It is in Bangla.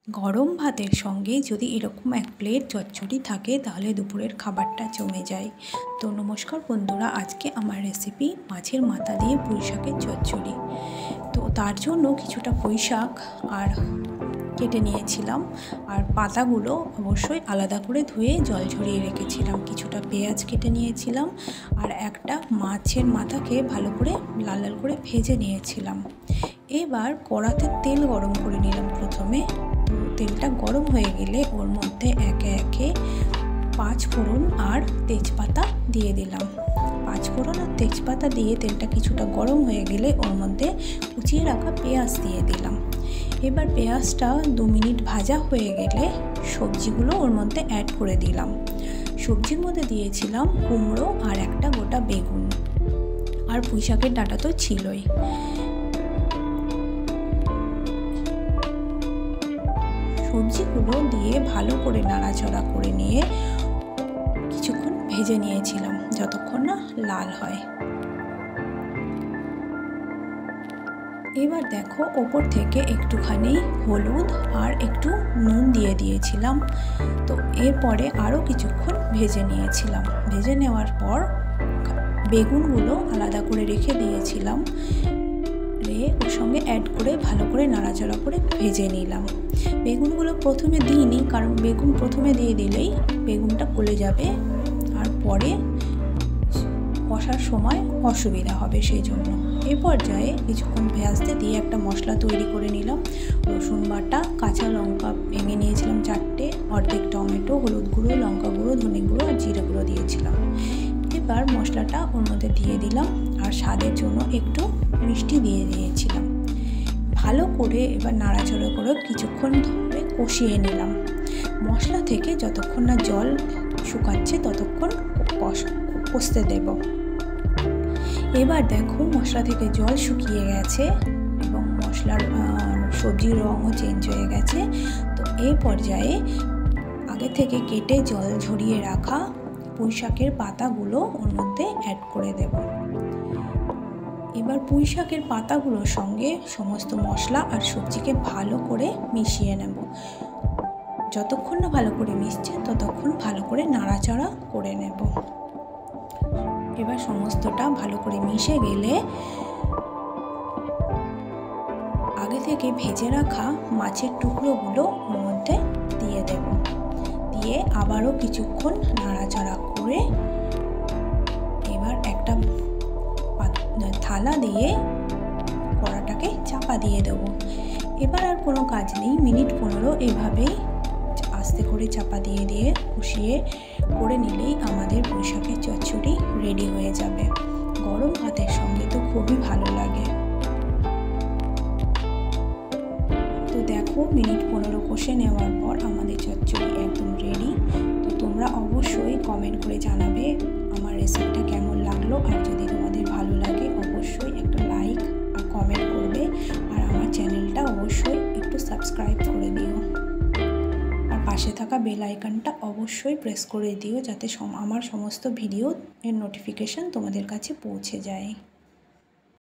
গরম ভাতের সঙ্গে যদি এরকম এক প্লেট চচ্চড়ি থাকে তাহলে দুপুরের খাবারটা জমে যায়। তো নমস্কার বন্ধুরা, আজকে আমার রেসিপি মাছের মাথা দিয়ে পুঁইশাকের চচ্চড়ি। তো তার জন্য কিছুটা পুঁইশাক আর কেটে নিয়েছিলাম, আর পাতাগুলো অবশ্যই আলাদা করে ধুয়ে জল ঝরিয়ে রেখেছিলাম। কিছুটা পেঁয়াজ কেটে নিয়েছিলাম, আর একটা মাছের মাথাকে ভালো করে লাল লাল করে ভেজে নিয়েছিলাম। এবার কড়াতে তেল গরম করে নিলাম। প্রথমে তেলটা গরম হয়ে গেলে ওর মধ্যে একে একে পাঁচফোড়ন আর তেজপাতা দিয়ে দিলাম। পাঁচফোড়ন আর তেজপাতা দিয়ে তেলটা কিছুটা গরম হয়ে গেলে ওর মধ্যে কুচিয়ে রাখা পেঁয়াজ দিয়ে দিলাম। এবার পেঁয়াজটা 2 মিনিট ভাজা হয়ে গেলে সবজিগুলো ওর মধ্যে অ্যাড করে দিলাম। সবজির মধ্যে দিয়েছিলাম কুমড়ো আর একটা গোটা বেগুন, আর পুঁইশাকের ডাঁটা তো ছিলই। সবজিগুলো দিয়ে ভালো করে নাড়াচাড়া করে নিয়ে কিছুক্ষণ ভেজে নিয়েছিলাম, যতক্ষণ না লাল হয়। এবার দেখো, ওপর থেকে একটুখানি হলুদ আর একটু নুন দিয়ে দিয়েছিলাম। তো এরপরে আরও কিছুক্ষণ ভেজে নিয়েছিলাম। ভেজে নেওয়ার পর বেগুনগুলো আলাদা করে রেখে দিয়েছিলাম, ওর সঙ্গে অ্যাড করে ভালো করে নাড়াচাড়া করে ভেজে নিলাম। বেগুনগুলো প্রথমে দিইনি, কারণ বেগুন প্রথমে দিয়ে দিলেই বেগুনটা গলে যাবে আর পরে কষার সময় অসুবিধা হবে, সেই জন্য এ পর্যায়ে কিছুক্ষণ ভাজতে দিয়ে একটা মশলা তৈরি করে নিলাম। রসুন বাটা, কাঁচা লঙ্কা ভেঙে নিয়েছিলাম 4টে, অর্ধেক টমেটো, হলুদ গুঁড়ো, লঙ্কা গুঁড়ো, ধনে গুঁড়ো আর জিরে গুঁড়ো দিয়েছিলাম। এবার মশলাটা ওর মধ্যে দিয়ে দিলাম, আর স্বাদের জন্য একটু মিষ্টি দিয়ে দিয়েছিলাম। ভালো করে এবার নাড়াচাড়া করে কিছুক্ষণ ধরে কষিয়ে নিলাম। মশলা থেকে যতক্ষণ না জল শুকাচ্ছে ততক্ষণ কষতে দেব। এবার দেখো, মশলা থেকে জল শুকিয়ে গেছে এবং মশলার সবজির রঙও চেঞ্জ হয়ে গেছে। তো এই পর্যায়ে আগে থেকে কেটে জল ঝরিয়ে রাখা পুঁইশাকের পাতাগুলো ওর মধ্যে অ্যাড করে দেব। এবার পুঁইশাকের পাতাগুলোর সঙ্গে সমস্ত মশলা আর সবজিকে ভালো করে মিশিয়ে নেব। যতক্ষণ না ভালো করে মিশছে ততক্ষণ ভালো করে নাড়াচাড়া করে নেব। এবার সমস্তটা ভালো করে মিশে গেলে আগে থেকে ভেজে রাখা মাছের টুকরোগুলো ওর মধ্যে দিয়ে দেব। দিয়ে আবারও কিছুক্ষণ নাড়াচাড়া করে এবার একটা থালা দিয়ে কড়াটাকে চাপা দিয়ে দেবো। এবার আর কোনো কাজ নেই, মিনিট 15 এভাবেই আস্তে করে চাপা দিয়ে দিয়ে কষিয়ে করে নিলেই আমাদের পুঁইশাকের চচ্চড়ি রেডি হয়ে যাবে। গরম ভাতের সঙ্গে তো খুবই ভালো লাগে। তো দেখো, মিনিট 15 কষে নেওয়ার পর আমাদের চচ্চড়ি একদম রেডি। তো তোমরা অবশ্যই কমেন্ট করে জানাবে আমার রেসিপিটা কেমন লাগলো, আর যদি তোমাদের ভালো লাগে অবশ্যই একটা লাইক আর কমেন্ট করবে, আর আমার চ্যানেলটা অবশ্যই একটু সাবস্ক্রাইব করে দিও, আর পাশে থাকা বেল আইকনটা অবশ্যই প্রেস করে দিও, যাতে আমার সমস্ত ভিডিও এর নোটিফিকেশান তোমাদের কাছে পৌঁছে যায়।